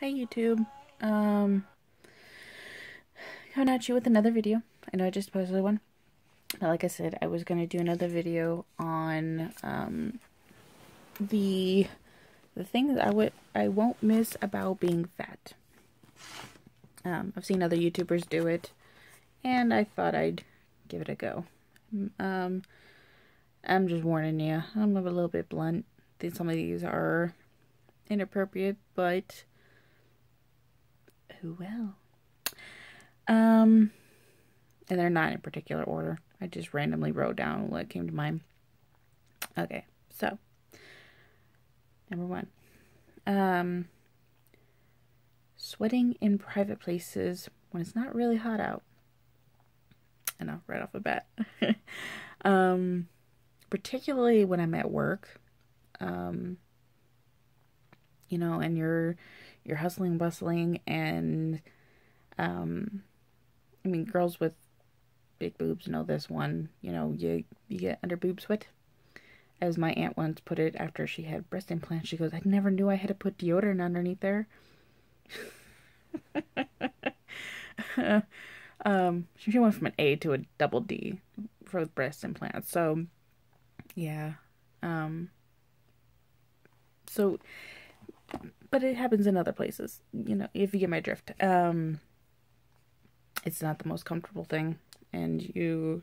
Hi YouTube. Um, Coming at you with another video. I know I just posted one, but like I said, I was gonna do another video on the things I won't miss about being fat. I've seen other YouTubers do it, and I thought I'd give it a go. Um, I'm just warning you. I'm a little bit blunt. I think some of these are inappropriate, but who will? And they're not in particular order. I just randomly wrote down what came to mind. Okay, so number one, sweating in private places when it's not really hot out. I know, right off the bat. Particularly when I'm at work, and you're hustling and bustling, and girls with big boobs know this one. You get under boob sweat. As my aunt once put it after she had breast implants, she goes, "I never knew I had to put deodorant underneath there." She went from an A to a double D for breast implants. So, yeah. So, but it happens in other places, if you get my drift. It's not the most comfortable thing, and you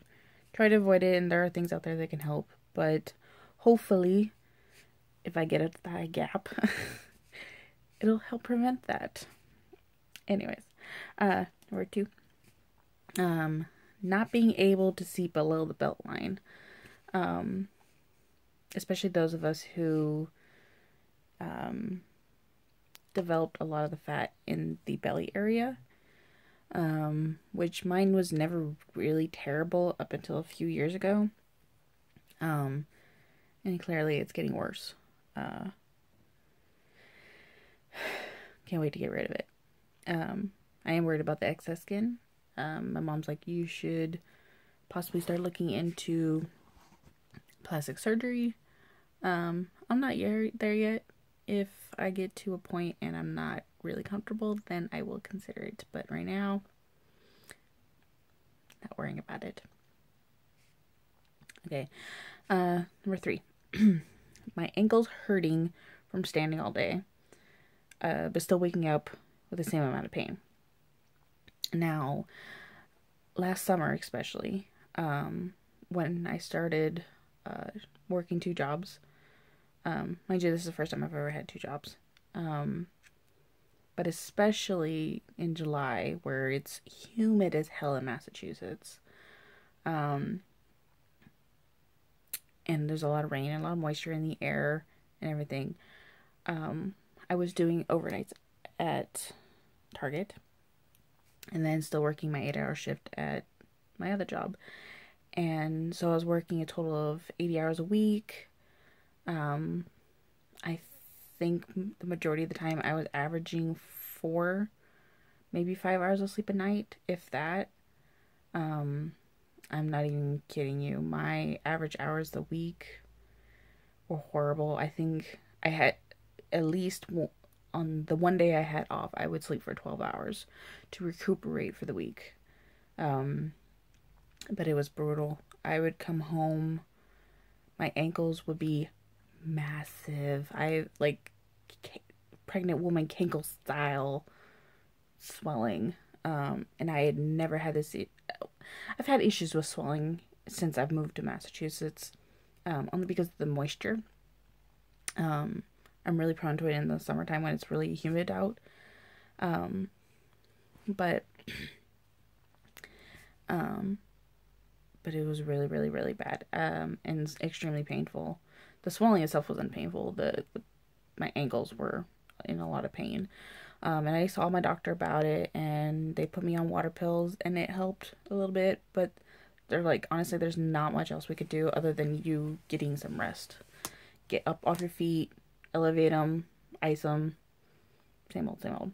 try to avoid it, and there are things out there that can help, but hopefully, if I get a thigh gap, it'll help prevent that. Anyways, number two, not being able to see below the belt line. Especially those of us who developed a lot of the fat in the belly area, which mine was never really terrible up until a few years ago. And clearly it's getting worse. Can't wait to get rid of it. I am worried about the excess skin. My mom's like, you should possibly start looking into plastic surgery. I'm not there yet. If I get to a point and I'm not really comfortable, then I will consider it. But right now, not worrying about it. Okay. Number three. My ankle's hurting from standing all day, but still waking up with the same amount of pain. Now, last summer especially, when I started working two jobs, mind you, this is the first time I've ever had two jobs, but especially in July, where it's humid as hell in Massachusetts, and there's a lot of rain and a lot of moisture in the air and everything. I was doing overnights at Target, and then still working my 8-hour shift at my other job. And so I was working a total of 80 hours a week. I think the majority of the time I was averaging 4, maybe 5 hours of sleep a night, if that. I'm not even kidding you. My average hours a week were horrible. I think I had at least on the one day I had off, I would sleep for 12 hours to recuperate for the week. But it was brutal. I would come home, my ankles would be massive. I like pregnant woman cankle style swelling. And I had never had this. I've had issues with swelling since I've moved to Massachusetts, only because of the moisture. I'm really prone to it in the summertime when it's really humid out. But it was really, really, really bad, and extremely painful. The swelling itself wasn't painful. My ankles were in a lot of pain. And I saw my doctor about it, and they put me on water pills, and it helped a little bit, but they're like, honestly, there's not much else we could do other than you getting some rest. Get up off your feet, elevate them, ice them, same old, same old.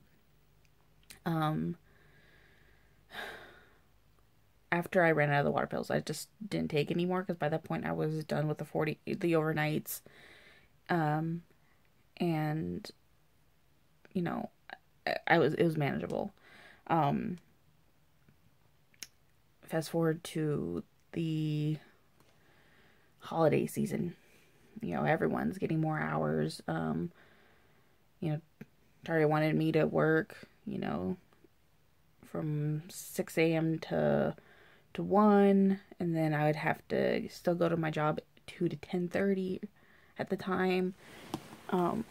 After I ran out of the water pills, I just didn't take anymore, because by that point I was done with the overnights. And, it was manageable. Um, Fast forward to the holiday season. Everyone's getting more hours. You know, Target wanted me to work, from 6 a.m. to 1, and then I would have to still go to my job 2 to 10:30 at the time. Sorry,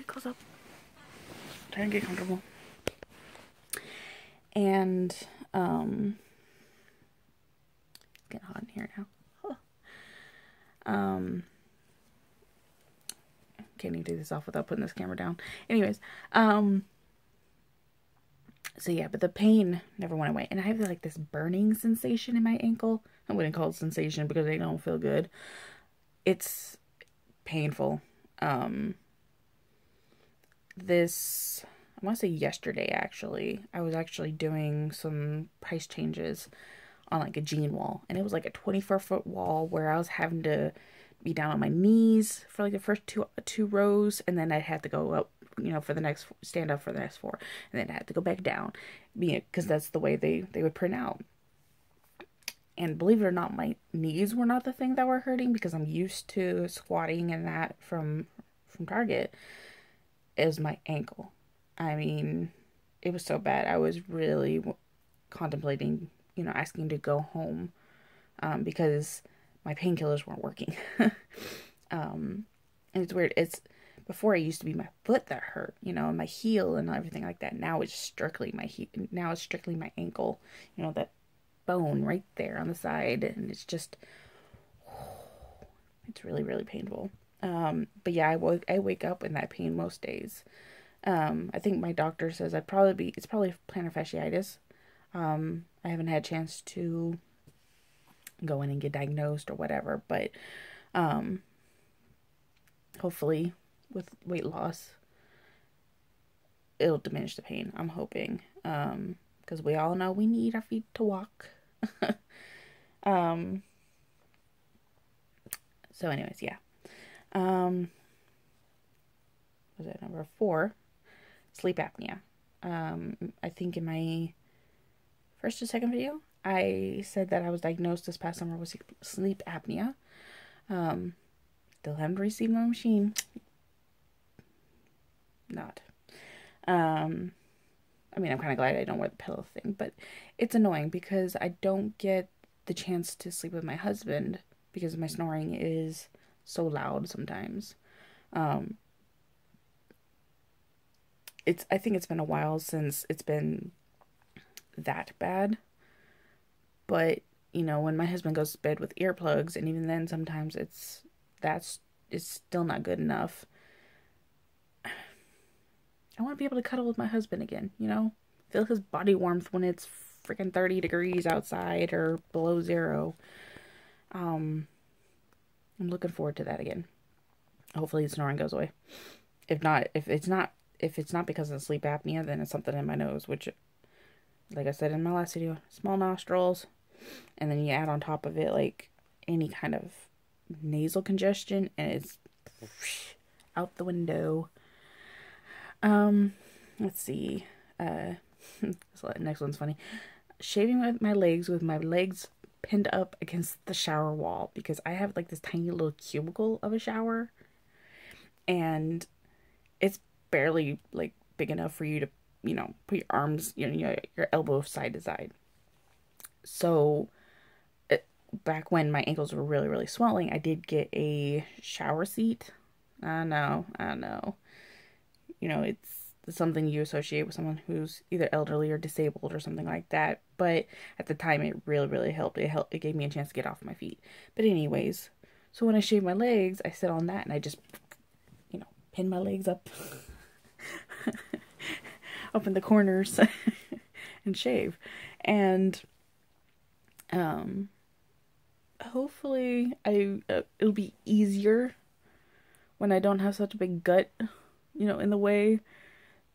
close up. Trying to get comfortable. And it's getting hot in here now. Can't even do this off without putting this camera down. Anyways, so yeah, but the pain never went away. And I have like this burning sensation in my ankle. I wouldn't call it sensation because they don't feel good. It's painful. I want to say yesterday actually, I was actually doing some price changes on like a jean wall. And it was like a 24-foot wall where I was having to be down on my knees for like the first two rows, and then I had to go up, for the next, stand up for the next 4, and then I had to go back down, because that's the way they would print out. And believe it or not, my knees were not the thing that were hurting, because I'm used to squatting and that from Target. It was my ankle. I mean, it was so bad. I was really contemplating, asking to go home, because my painkillers weren't working. And it's weird. Before it used to be my foot that hurt, and my heel and everything like that. Now it's strictly my now it's strictly my ankle, that bone right there on the side, and it's just, it's really, really painful. But yeah, I wake up in that pain most days. I think my doctor says it's probably plantar fasciitis. I haven't had a chance to go in and get diagnosed or whatever, but hopefully with weight loss it'll diminish the pain. I'm hoping, because we all know we need our feet to walk. So anyways, yeah. Was it number 4? Sleep apnea. I think in my first or second video I said that I was diagnosed this past summer with sleep apnea. Still haven't received my machine. Not. I mean, I'm kind of glad I don't wear the pillow thing, but it's annoying because I don't get the chance to sleep with my husband because my snoring is so loud sometimes. I think it's been a while since it's been that bad. But, when my husband goes to bed with earplugs, and even then sometimes it's still not good enough. I want to be able to cuddle with my husband again, feel his body warmth when it's freaking 30 degrees outside or below 0. I'm looking forward to that again. Hopefully the snoring goes away. If it's not because of sleep apnea, then it's something in my nose, which, like I said in my last video, small nostrils, and then you add on top of it like any kind of nasal congestion, and it's out the window. Let's see. So next one's funny. Shaving with my legs pinned up against the shower wall, because I have like this tiny little cubicle of a shower, and it's barely like big enough for you to, put your arms, your elbow side to side. So back when my ankles were really, really swelling, I did get a shower seat. I know. It's something you associate with someone who's either elderly or disabled or something like that. But at the time, it really, really helped. It gave me a chance to get off my feet. But anyways, so when I shave my legs, I sit on that and I just, pin my legs up, up in the corners and shave. And hopefully it'll be easier when I don't have such a big gut, in the way,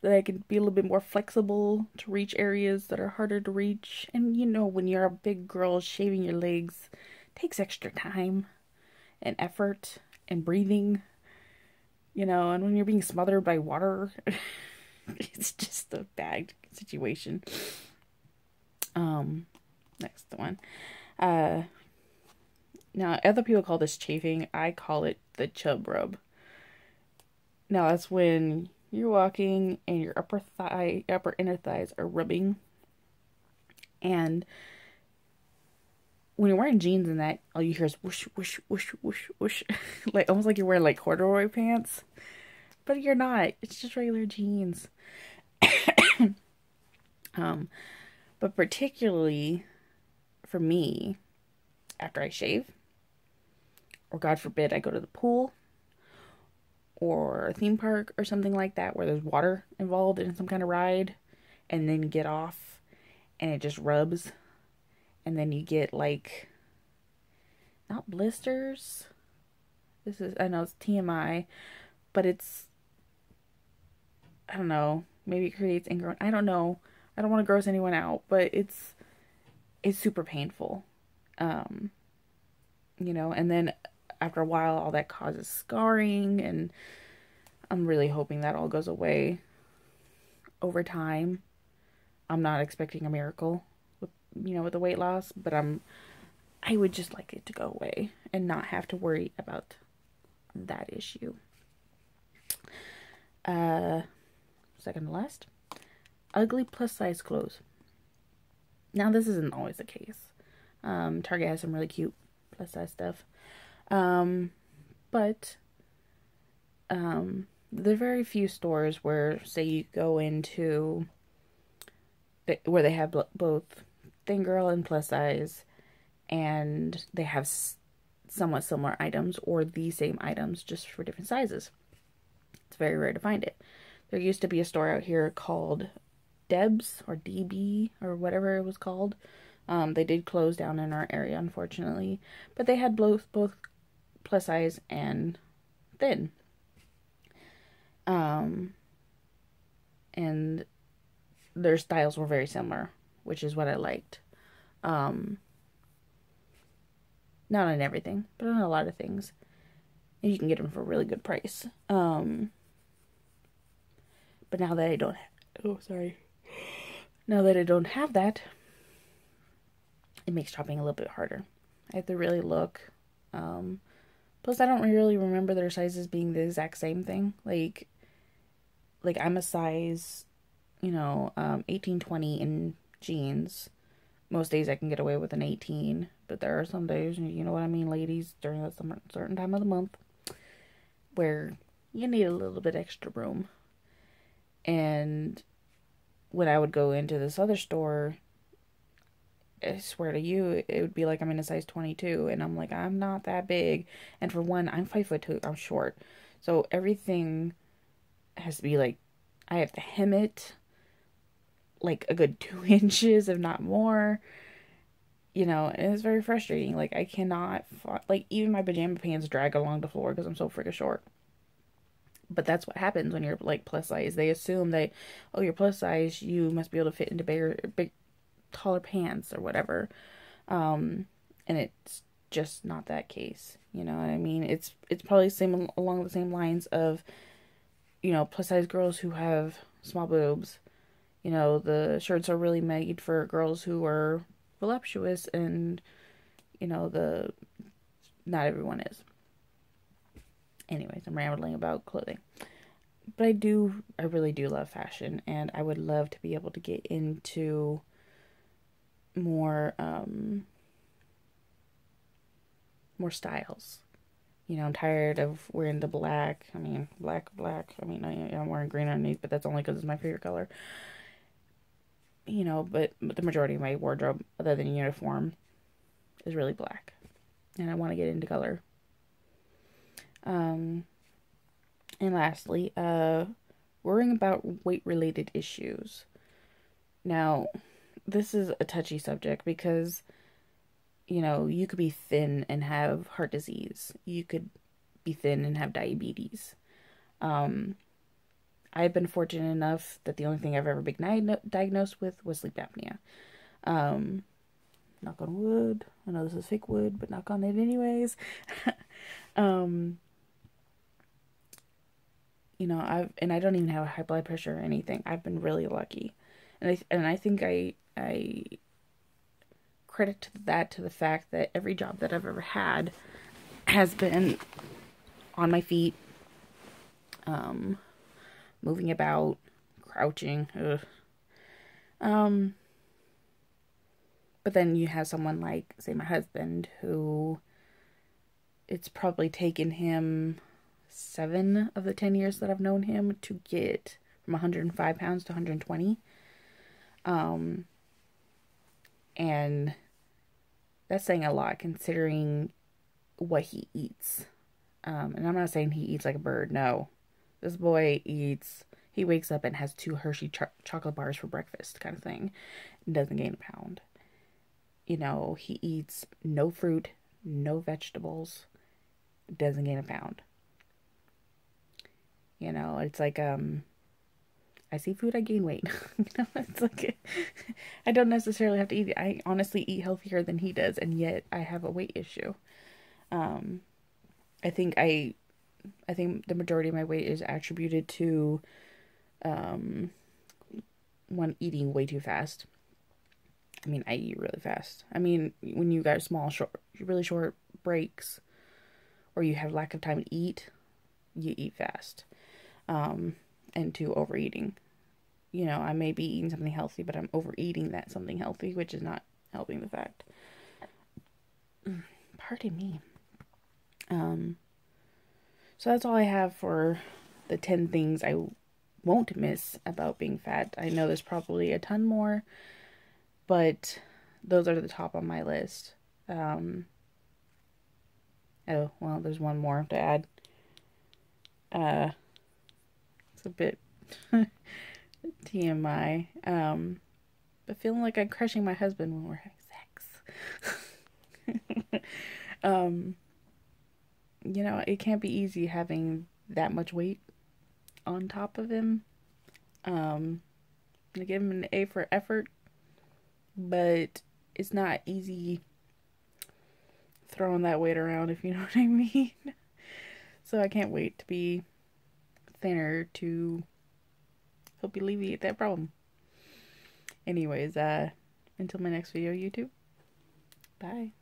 that I can be a little bit more flexible to reach areas that are harder to reach. And when you're a big girl, shaving your legs takes extra time and effort and breathing, and when you're being smothered by water, It's just a bad situation. Next one. Uh, Now other people call this chafing. I call it the chub rub. Now that's when you're walking and your upper inner thighs are rubbing, and when you're wearing jeans and that, all you hear is whoosh, whoosh, whoosh, whoosh, whoosh. Like almost like you're wearing like corduroy pants. But you're not. It's just regular jeans. um, but particularly for me, after I shave, or God forbid I go to the pool or a theme park or something like that where there's water involved in some kind of ride, and then you get off and it just rubs, and then you get like, not blisters. I know it's TMI, but it's, I don't know, maybe it creates ingrown. I don't know. I don't want to gross anyone out, but it's super painful. And then after a while, all that causes scarring, and I'm really hoping that all goes away over time. I'm not expecting a miracle with the weight loss, but I would just like it to go away and not have to worry about that issue. Second to last, ugly plus size clothes. Now this isn't always the case. Target has some really cute plus size stuff. But there are very few stores where, say, you go into where they have both thin girl and plus size, and they have somewhat similar items or the same items just for different sizes. It's very rare to find it. There used to be a store out here called Debs or DB or whatever it was called. They did close down in our area, unfortunately, but they had both plus size and thin. And their styles were very similar, which is what I liked. Not on everything, but on a lot of things. And you can get them for a really good price. But now that I don't Now that I don't have that, it makes shopping a little bit harder. I have to really look. Plus, I don't really remember their sizes being the exact same thing. Like I'm a size, 18, 20 in jeans. Most days I can get away with an 18, but there are some days, you know what I mean, ladies, during a certain time of the month, where you need a little bit extra room. And when I would go into this other store, I swear to you, it would be like I'm in a size 22, and I'm like, I'm not that big. And for one, I'm 5'2", I'm short. So everything has to be like, I have to hem it like a good 2 inches, if not more. And it's very frustrating. Like, I cannot, like, even my pajama pants drag along the floor because I'm so freaking short. But that's what happens when you're, like, plus size. They assume that, oh, you're plus size, you must be able to fit into big, taller pants or whatever. And it's just not that case. You know what I mean? It's probably along the same lines of, plus size girls who have small boobs. The shirts are really made for girls who are voluptuous, and, not everyone is. Anyways, I'm rambling about clothing. But I really do love fashion, and I would love to be able to get into more styles. I'm tired of wearing the black. I mean, black. I mean, I'm wearing green underneath, but that's only because it's my favorite color. But the majority of my wardrobe, other than uniform, is really black. And I want to get into color. And lastly, worrying about weight-related issues. Now, this is a touchy subject because, you could be thin and have heart disease. You could be thin and have diabetes. I've been fortunate enough that the only thing I've ever been diagnosed with was sleep apnea. Knock on wood. I know this is fake wood, but knock on it anyways. You know, I don't even have high blood pressure or anything. I've been really lucky. And I think I credit that to the fact that every job that I've ever had has been on my feet, um, moving about, crouching. Ugh. Um, but then you have someone like, say, my husband, who it's probably taken him 7 of the 10 years that I've known him to get from 105 pounds to 120. And that's saying a lot considering what he eats. And I'm not saying he eats like a bird. No, this boy eats. He wakes up and has 2 Hershey chocolate bars for breakfast, kind of thing, and doesn't gain a pound. You know, he eats no fruit, no vegetables, doesn't gain a pound. You know, it's like I see food, I gain weight. You know, it's like I don't necessarily have to eat it. I honestly eat healthier than he does, and yet I have a weight issue. Um, I think the majority of my weight is attributed to um one, eating way too fast. I mean, I eat really fast. I mean, when you got really short breaks, or you have lack of time to eat, you eat fast. And to overeating. You know, I may be eating something healthy, but I'm overeating that something healthy, which is not helping the fact. Pardon me. So that's all I have for the 10 things I won't miss about being fat. I know there's probably a ton more, but those are the top on my list. Oh, well, there's one more to add. It's a bit TMI. But feeling like I'm crushing my husband when we're having sex. You know, it can't be easy having that much weight on top of him. I give him an A for effort, but it's not easy throwing that weight around, if you know what I mean. So I can't wait to be thinner to help alleviate that problem. Anyways, until my next video, YouTube. Bye.